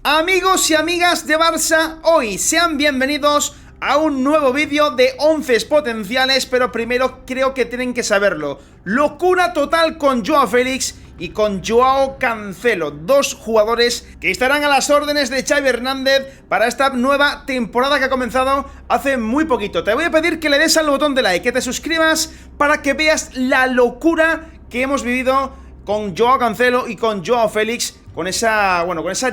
Amigos y amigas de Barça, hoy sean bienvenidos a un nuevo vídeo de 11 potenciales, pero primero creo que tienen que saberlo. Locura total con Joao Félix y con Joao Cancelo, dos jugadores que estarán a las órdenes de Xavi Hernández para esta nueva temporada que ha comenzado hace muy poquito. Te voy a pedir que le des al botón de like, que te suscribas para que veas la locura que hemos vivido con Joao Cancelo y con Joao Félix, con esa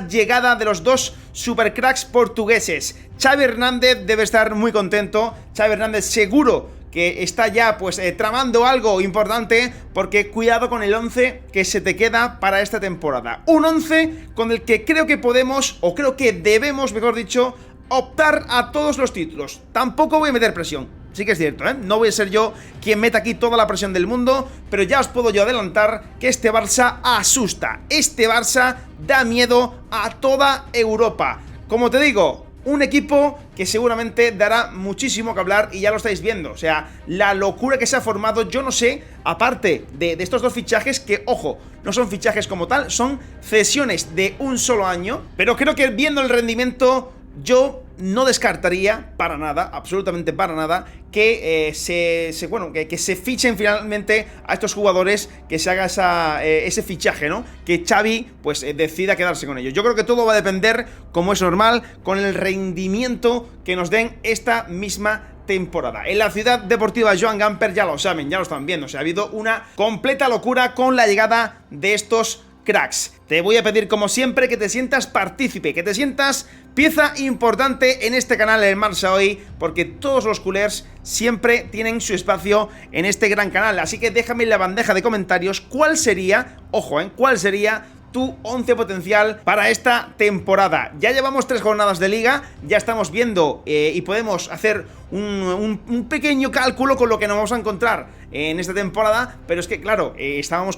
llegada de los dos supercracks portugueses. Xavi Hernández debe estar muy contento. Xavi Hernández seguro que está ya tramando algo importante, porque cuidado con el 11 que se te queda para esta temporada. Un 11 con el que creo que podemos, o creo que debemos, mejor dicho, optar a todos los títulos. Tampoco voy a meter presión. Sí que es cierto, no voy a ser yo quien meta aquí toda la presión del mundo, pero ya os puedo yo adelantar que este Barça asusta. Este Barça da miedo a toda Europa. Como te digo, un equipo que seguramente dará muchísimo que hablar y ya lo estáis viendo. O sea, la locura que se ha formado, yo no sé, aparte de estos dos fichajes que, ojo, no son fichajes como tal, son cesiones de un solo año, pero creo que viendo el rendimiento, yo no descartaría para nada, absolutamente para nada, que se fichen finalmente a estos jugadores, que se haga ese fichaje, ¿no? Que Xavi decida quedarse con ellos. Yo creo que todo va a depender, como es normal, con el rendimiento que nos den esta misma temporada. En la Ciudad Deportiva Joan Gamper ya lo saben, ya lo están viendo. O sea, ha habido una completa locura con la llegada de estos cracks. Te voy a pedir, como siempre, que te sientas partícipe, que te sientas pieza importante en este canal del Barça Hoy, porque todos los culers siempre tienen su espacio en este gran canal. Así que déjame en la bandeja de comentarios cuál sería, ojo, cuál sería tu 11 potencial para esta temporada. Ya llevamos 3 jornadas de liga, ya estamos viendo y podemos hacer un pequeño cálculo con lo que nos vamos a encontrar en esta temporada, pero es que claro, estábamos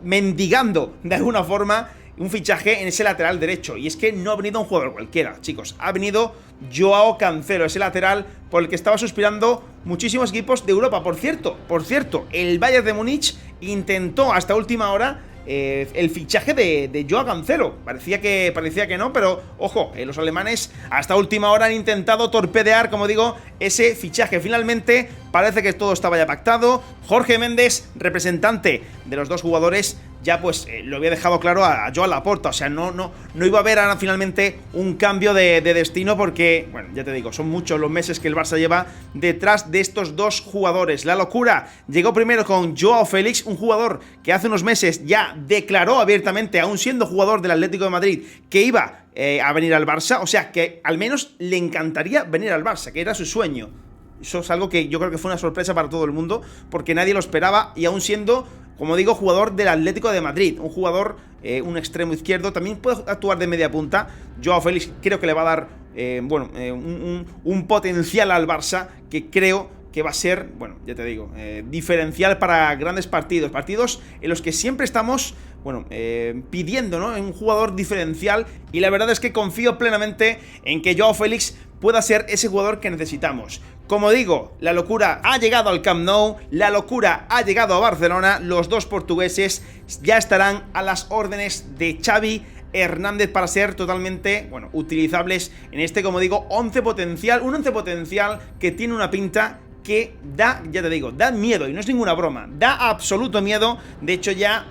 mendigando de alguna forma un fichaje en ese lateral derecho, y es que no ha venido un jugador cualquiera, chicos, ha venido Joao Cancelo, ese lateral por el que estaba suspirando muchísimos equipos de Europa. Por cierto, el Bayern de Múnich intentó hasta última hora el fichaje de Joao Cancelo. Parecía que no, pero ojo, los alemanes hasta última hora han intentado torpedear, como digo, ese fichaje. Finalmente parece que todo estaba ya pactado. Jorge Méndez, representante de los dos jugadores, ya lo había dejado claro a Joan Laporta. O sea, no iba a haber ahora finalmente un cambio de destino, porque, bueno, ya te digo, son muchos los meses que el Barça lleva detrás de estos dos jugadores. La locura llegó primero con Joao Félix, un jugador que hace unos meses ya declaró abiertamente, aún siendo jugador del Atlético de Madrid, que iba a venir al Barça. O sea, que al menos le encantaría venir al Barça, que era su sueño. Eso es algo que yo creo que fue una sorpresa para todo el mundo, porque nadie lo esperaba, y aún siendo, como digo, jugador del Atlético de Madrid, un jugador, un extremo izquierdo, también puede actuar de media punta. Joao Félix creo que le va a dar un potencial al Barça que creo que va a ser, bueno, ya te digo, diferencial para grandes partidos en los que siempre estamos, pidiendo, ¿no?, un jugador diferencial, y la verdad es que confío plenamente en que Joao Félix pueda ser ese jugador que necesitamos. Como digo, la locura ha llegado al Camp Nou, la locura ha llegado a Barcelona, los dos portugueses ya estarán a las órdenes de Xavi Hernández para ser totalmente, utilizables en este, como digo, 11 potencial, un 11 potencial que tiene una pinta que da, ya te digo, da miedo, y no es ninguna broma, da absoluto miedo. De hecho ya,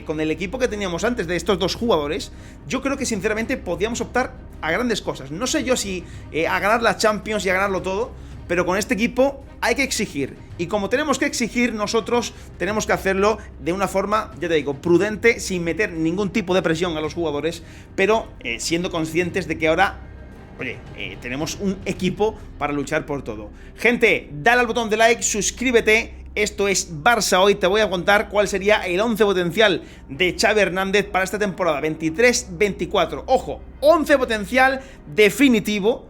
con el equipo que teníamos antes de estos dos jugadores, yo creo que sinceramente podíamos optar a grandes cosas. No sé yo si a ganar la Champions y a ganarlo todo, pero con este equipo hay que exigir, y como tenemos que exigir, nosotros tenemos que hacerlo de una forma, ya te digo, prudente, sin meter ningún tipo de presión a los jugadores, pero siendo conscientes de que ahora, tenemos un equipo para luchar por todo. Gente, dale al botón de like, suscríbete. Esto es Barça Hoy. Te voy a contar cuál sería el 11 potencial de Xavi Hernández para esta temporada 23-24. Ojo, 11 potencial definitivo,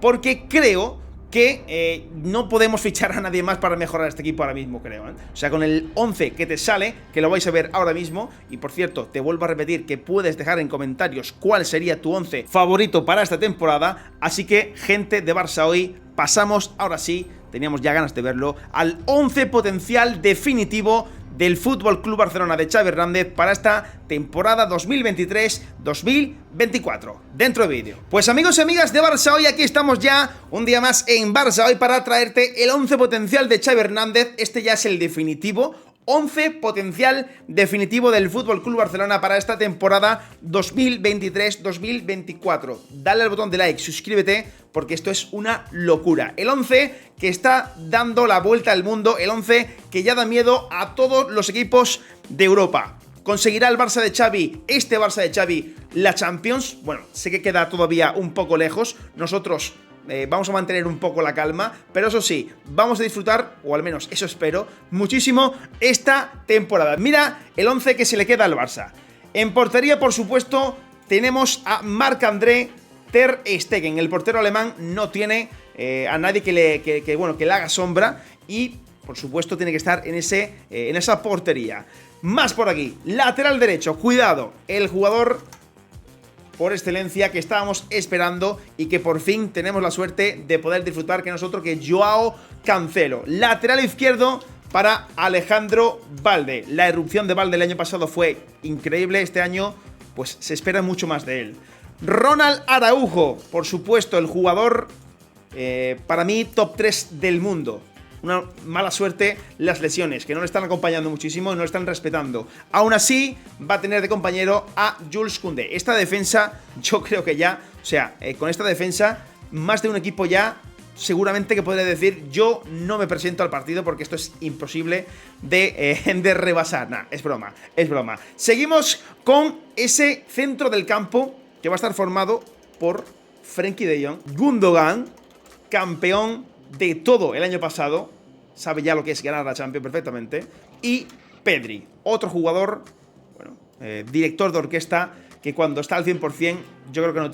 porque creo que no podemos fichar a nadie más para mejorar este equipo ahora mismo, creo, O sea, con el 11 que te sale, que lo vais a ver ahora mismo, y por cierto, te vuelvo a repetir que puedes dejar en comentarios cuál sería tu 11 favorito para esta temporada. Así que, gente de Barça Hoy, pasamos ahora sí, teníamos ya ganas de verlo, al 11 potencial definitivo del Fútbol Club Barcelona de Xavi Hernández para esta temporada 2023-2024. Dentro de vídeo. Pues amigos y amigas de Barça Hoy, aquí estamos ya un día más en Barça Hoy para traerte el 11 potencial de Xavi Hernández. Este ya es el definitivo. 11 potencial definitivo del Fútbol Club Barcelona para esta temporada 2023-2024. Dale al botón de like, suscríbete, porque esto es una locura. El 11 que está dando la vuelta al mundo, el 11 que ya da miedo a todos los equipos de Europa. ¿Conseguirá el Barça de Xavi, este Barça de Xavi, la Champions? Bueno, sé que queda todavía un poco lejos. Nosotros vamos a mantener un poco la calma, pero eso sí, vamos a disfrutar, o al menos eso espero, muchísimo esta temporada. Mira el 11 que se le queda al Barça. En portería, por supuesto, tenemos a Marc-André Ter Stegen. El portero alemán no tiene a nadie que le haga sombra y, por supuesto, tiene que estar en esa portería. Más por aquí, lateral derecho, cuidado, el jugador por excelencia que estábamos esperando y que por fin tenemos la suerte de poder disfrutar que nosotros, que Joao Cancelo. Lateral izquierdo para Alejandro Balde. La erupción de Balde el año pasado fue increíble, este año pues se espera mucho más de él. Ronald Araujo, por supuesto, el jugador para mí top 3 del mundo. Una mala suerte las lesiones, que no le están acompañando muchísimo, no le están respetando. Aún así, va a tener de compañero a Jules Koundé. Esta defensa, yo creo que ya, o sea, con esta defensa, más de un equipo ya, seguramente que podría decir, yo no me presento al partido porque esto es imposible de rebasar. Nah, es broma, es broma. Seguimos con ese centro del campo que va a estar formado por Frenkie de Jong, Gundogan, campeón de todo el año pasado, sabe ya lo que es ganar la Champions perfectamente, y Pedri, otro jugador, bueno, director de orquesta, que cuando está al 100% yo creo que no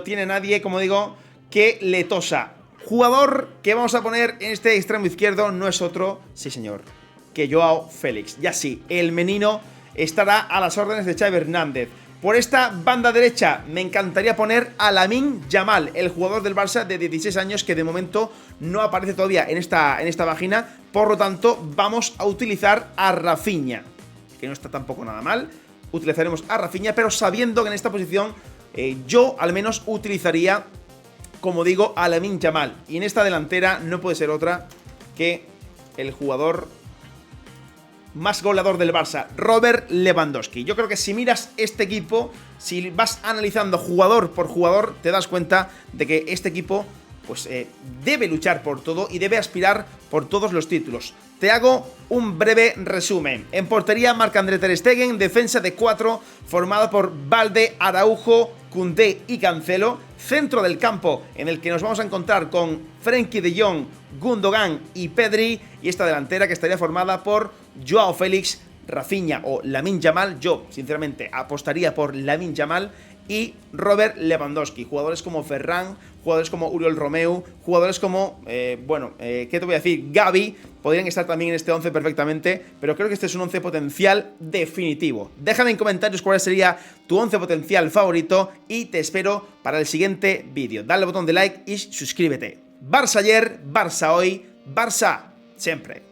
tiene nadie, como digo, que le tosa. Jugador que vamos a poner en este extremo izquierdo no es otro, sí señor, que Joao Félix. Ya sí, el menino estará a las órdenes de Xavi Hernández. Por esta banda derecha me encantaría poner a Lamine Yamal, el jugador del Barça de 16 años que de momento no aparece todavía en esta página. Por lo tanto, vamos a utilizar a Rafinha, que no está tampoco nada mal. Utilizaremos a Rafinha, pero sabiendo que en esta posición yo al menos utilizaría, como digo, a Lamine Yamal. Y en esta delantera no puede ser otra que el jugador más goleador del Barça, Robert Lewandowski. Yo creo que si miras este equipo, si vas analizando jugador por jugador, te das cuenta de que este equipo pues debe luchar por todo y debe aspirar por todos los títulos. Te hago un breve resumen. En portería, Marc-André Ter Stegen, defensa de 4 formada por Balde, Araujo, Koundé y Cancelo. Centro del campo en el que nos vamos a encontrar con Frenkie de Jong, Gundogan y Pedri. Y esta delantera que estaría formada por Joao Félix, Rafinha o Lamine Yamal. Yo, sinceramente, apostaría por Lamine Yamal y Robert Lewandowski. Jugadores como Ferran, jugadores como Oriol Romeu, jugadores como, ¿qué te voy a decir? Gavi, podrían estar también en este 11 perfectamente, pero creo que este es un 11 potencial definitivo. Déjame en comentarios cuál sería tu 11 potencial favorito y te espero para el siguiente vídeo. Dale al botón de like y suscríbete. Barça ayer, Barça hoy, Barça siempre.